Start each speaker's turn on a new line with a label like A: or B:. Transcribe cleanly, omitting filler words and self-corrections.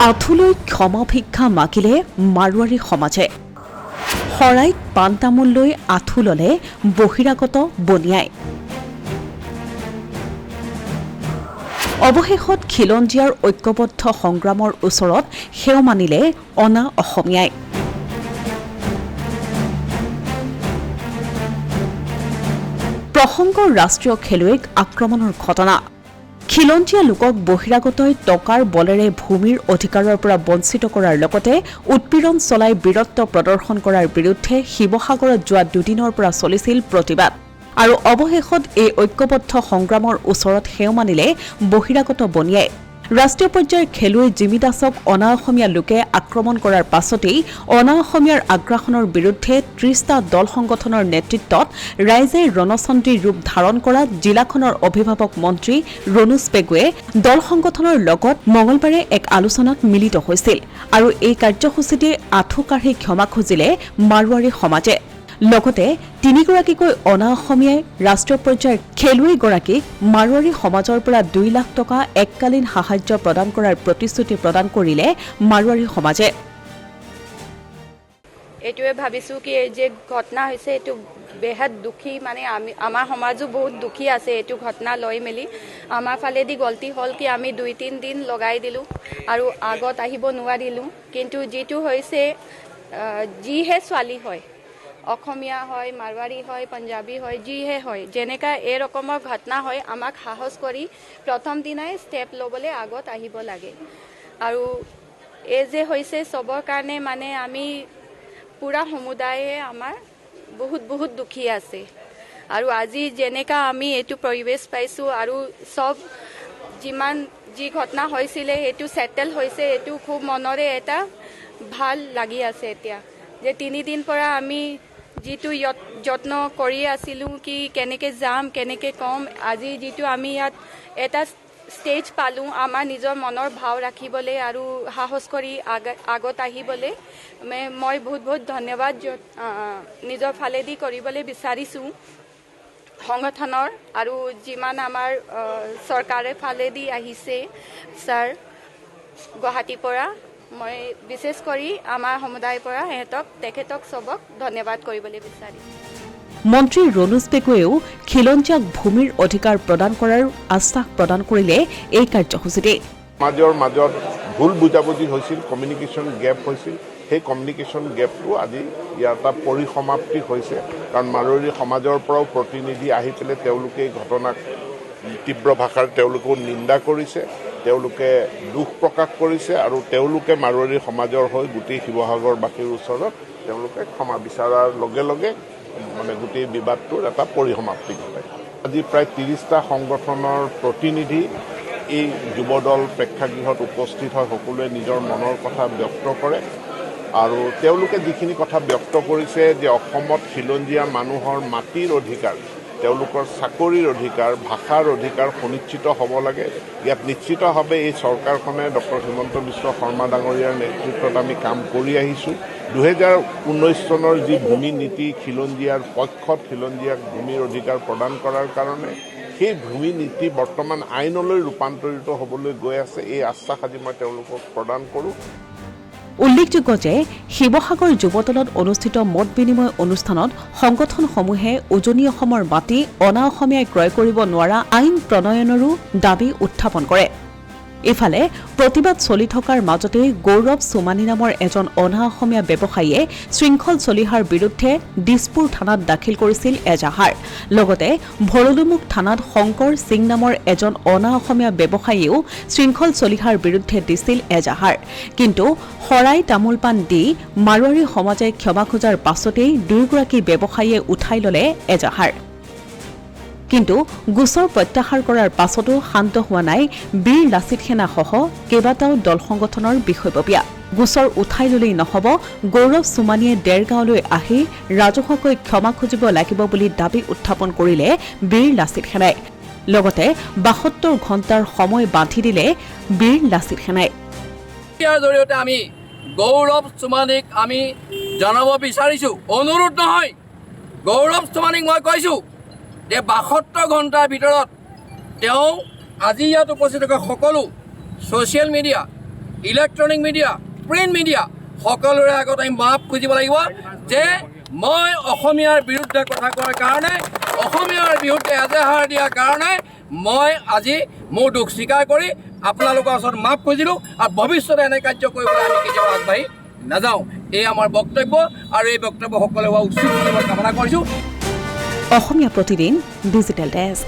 A: আঁঠুলৈ ক্ষমা ভিক্ষা মাগিলে মাৰোৱাৰী সমাজে। শৰাইত পাণ তামোল লৈ আঁঠু ল'লে বহিৰাগত বনিয়াই। অৱশেষত খিলঞ্জীয়াৰ ঐক্যবদ্ধ সংগ্ৰামৰ ওচৰত সেও মানিলে অনা অসমীয়াই। প্ৰসংগ ৰাষ্ট্ৰীয় খেলুৱৈক আক্ৰমণৰ ঘটনা। খিলঞ্জীয়া লোকক বহিৰাগতই টকাৰ বলেৰে ভূমিৰ অধিকাৰৰ পৰা বঞ্চিত কৰাৰ লগতে উৎপীড়ন চলাই বীৰত্ব প্ৰদৰ্শন কৰাৰ বিৰুদ্ধে শিৱসাগৰত যোৱা দুদিনৰ পৰা চলিছিল প্ৰতিবাদ। আৰু অৱশেষত এই ঐক্যবদ্ধ সংগ্ৰামৰ ওচৰত সেও মানিলে বহিৰাগত বনিয়াই। ৰাষ্ট্ৰীয় পৰ্যায়ৰ খেলুৱৈ জিমি দাসক অনা অসমীয়া লোকে আক্ৰমণ কৰাৰ পাছতেই অনা অসমীয়াৰ আগ্ৰাসনৰ বিৰুদ্ধে ৩০টা দল সংগঠনৰ নেতৃত্বত ৰাইজে ৰণচণ্ডীৰ ৰূপ ধাৰণ কৰা জিলাখনৰ অভিভাৱক মন্ত্ৰী ৰণোজ পেগুৱে দল সংগঠনৰ লগত মঙলবাৰে এক আলোচনাত মিলিত হৈছিল আৰু এই কাৰ্যসূচীতে আঁঠু কাঢ়ি ক্ষমা খুজিলে মাৰোৱাৰী সমাজে। লগতে তিনিগৰাকীকৈ অনা অসমীয়াই ৰাষ্ট্ৰীয় পৰ্যায়ৰ খেলুৱৈগৰাকীক মাৰোৱাৰী সমাজৰ পৰা ২ লাখ টকা এককালীন সাহায্য প্ৰদান কৰাৰ প্ৰতিশ্ৰুতি প্ৰদান কৰিলে মাৰোৱাৰী সমাজে।
B: এইটোৱে ভাবিছোঁ কি যে ঘটনা হৈছে এইটো বেহাদ দুখী, মানে আমাৰ সমাজো বহুত দুখী আছে এইটো ঘটনা লৈ মেলি। আমাৰ ফালেদি গলতি হ'ল কি আমি ২-৩ দিন লগাই দিলোঁ আৰু আগত আহিব নোৱাৰিলোঁ। কিন্তু যিটো হৈছে যিহে ছোৱালী হয়, অসমীয়া হয়, মাৰোৱাৰী হয়, পাঞ্জাবী হয়, যিহে হয়, যেনেকা এই ৰকমৰ ঘটনা হয়, আমাক সাহস কৰি প্ৰথম দিনাই ষ্টেপ ল'বলৈ আগত আহিব লাগে। আৰু এই যে হৈছে চবৰ কাৰণে মানে আমি পুৰা সমুদায়ে আমাৰ বহুত দুখী আছে। আৰু আজি যেনেকা আমি এইটো পৰিৱেশ পাইছোঁ আৰু চব যিমান যি ঘটনা হৈছিলে সেইটো ছেটেল হৈছে, এইটো খুব মনৰে এটা ভাল লাগি আছে এতিয়া যে ৩ দিন পৰা আমি যিটো যত্ন কৰি আছিলোঁ কি কেনেকৈ যাম, কেনেকৈ ক'ম, আজি যিটো আমি ইয়াত এটা ষ্টেজ পালোঁ আমাৰ নিজৰ মনৰ ভাৱ ৰাখিবলৈ আৰু সাহস কৰি আগত আহিবলৈ, মই বহুত ধন্যবাদ নিজৰ ফালেদি কৰিবলৈ বিচাৰিছোঁ সংগঠনৰ আৰু যিমান আমাৰ চৰকাৰে ফালেদি আহিছে ছাৰ গুৱাহাটীৰ পৰা। মই বিশেষ কৰি আমাৰ সমুদায়ৰ পৰা তেখেতক চবক ধন্যবাদ কৰিবলৈ বিচাৰিম।
A: মন্ত্ৰী ৰণোজ পেগুৱেও খিলঞ্জীয়াক ভূমিৰ অধিকাৰ প্ৰদান কৰাৰ আশ্বাস প্ৰদান কৰিলে এই কাৰ্যসূচীতে।
C: সমাজৰ মাজত ভুল বুজাবুজি হৈছিল, কমিউনিকেশ্যন গেপ হৈছিল, সেই কমিউনিকেশ্যন গেপটো আজি ইয়াৰ এটা পৰিসমাপ্তি হৈছে। কাৰণ মাৰোৱাৰী সমাজৰ পৰাও প্ৰতিনিধি আহি পেলাই তেওঁলোকে এই ঘটনাক তীব্ৰ ভাষাৰ তেওঁলোকেও নিন্দা কৰিছে, তেওঁলোকে দুখ প্ৰকাশ কৰিছে আৰু তেওঁলোকে মাৰোৱাৰী সমাজৰ হৈ গোটেই শিৱসাগৰবাসীৰ ওচৰত তেওঁলোকে ক্ষমা বিচৰাৰ লগে লগে মানে গোটেই বিবাদটোৰ এটা পৰিসমাপ্তি ঘটায়। আজি প্ৰায় ৩০টা সংগঠনৰ প্ৰতিনিধি এই যুৱদল প্ৰেক্ষাগৃহত উপস্থিত হয়, সকলোৱে নিজৰ মনৰ কথা ব্যক্ত কৰে আৰু তেওঁলোকে যিখিনি কথা ব্যক্ত কৰিছে যে অসমত খিলঞ্জীয়া মানুহৰ মাটিৰ অধিকাৰ, তেওঁলোকৰ চাকৰিৰ অধিকাৰ, ভাষাৰ অধিকাৰ সুনিশ্চিত হ'ব লাগে। ইয়াত নিশ্চিতভাৱে এই চৰকাৰখনে ডক্টৰ হিমন্ত বিশ্ব শৰ্মা ডাঙৰীয়াৰ নেতৃত্বত আমি কাম কৰি আহিছোঁ। ২০১৯ চনৰ যি ভূমি নীতি খিলঞ্জীয়াৰ পক্ষত খিলঞ্জীয়াক ভূমিৰ অধিকাৰ প্ৰদান কৰাৰ কাৰণে, সেই ভূমি নীতি বৰ্তমান আইনলৈ ৰূপান্তৰিত হ'বলৈ গৈ আছে। এই আশ্বাস আজি মই তেওঁলোকক প্ৰদান কৰোঁ।
A: উল্লেখযোগ্য যে শিৱসাগৰ যুৱদলত অনুষ্ঠিত মত বিনিময় অনুষ্ঠানত সংগঠনসমূহে উজনি অসমৰ মাটি অনা অসমীয়াই ক্ৰয় কৰিব নোৱাৰা আইন প্ৰণয়নৰো দাবী উত্থাপন কৰে। ইফালে প্ৰতিবাদ চলি থকাৰ মাজতেই গৌৰৱ সোমানী নামৰ এজন অনা অসমীয়া ব্যৱসায়ীয়ে শৃংখল চলিহাৰ বিৰুদ্ধে দিছপুৰ থানাত দাখিল কৰিছিল এজাহাৰ। লগতে ভৰলুমুখ থানাত শংকৰ সিং নামৰ এজন অনা অসমীয়া ব্যৱসায়ীয়েও শৃংখল চলিহাৰ বিৰুদ্ধে দিছিল এজাহাৰ। কিন্তু শৰাই তামোল পাণ দি মাৰোৱাৰী সমাজে ক্ষমা খোজাৰ পাছতেই দুয়োগৰাকী ব্যৱসায়ীয়ে উঠাই ল'লে এজাহাৰ। কিন্তু গোচৰ প্ৰত্যাহাৰ কৰাৰ পাছতো শান্ত হোৱা নাই বীৰ লাচিত সেনাসহ কেইবাটাও দল সংগঠনৰ বিষয়ববীয়া। গোচৰ উঠাই ল'লেই নহ'ব, গৌৰৱ সোমানীয়ে দেৰগাঁৱলৈ আহি ৰাজহুৱাকৈ ক্ষমা খুজিব লাগিব বুলি দাবী উত্থাপন কৰিলে বীৰ লাচিত সেনাই। লগতে ৭২ ঘণ্টাৰ সময় বান্ধি দিলে বীৰ লাচিত সেনাই।
D: ইয়াৰ জৰিয়তে আমি গৌৰৱ সোমানীক আমি জনাব বিচাৰিছোঁ, অনুৰোধ নহয়, গৌৰৱ সোমানীক মই কৈছোঁ যে ৭২ ঘণ্টাৰ ভিতৰত তেওঁ আজি ইয়াত উপস্থিত থকা সকলো social media electronic media, print media সকলোৰে আগত আমি মাপ খুজিব লাগিব যে মই অসমীয়াৰ বিৰুদ্ধে কথা কোৱাৰ কাৰণে, অসমীয়াৰ বিৰুদ্ধে এজেহাৰ দিয়াৰ কাৰণে মই আজি মোৰ দুখ স্বীকাৰ কৰি আপোনালোকৰ ওচৰত মাপ খুজিলোঁ আৰু ভৱিষ্যতে এনে কাৰ্য কৰিবলৈ আমি কেতিয়াও আগবাঢ়ি নাযাওঁ। এই আমাৰ বক্তব্য আৰু এই বক্তব্য সকলোৱে হোৱা উচিত বুলি মই কামনা কৰিছোঁ।
A: Asomiya Pratidin digital desk.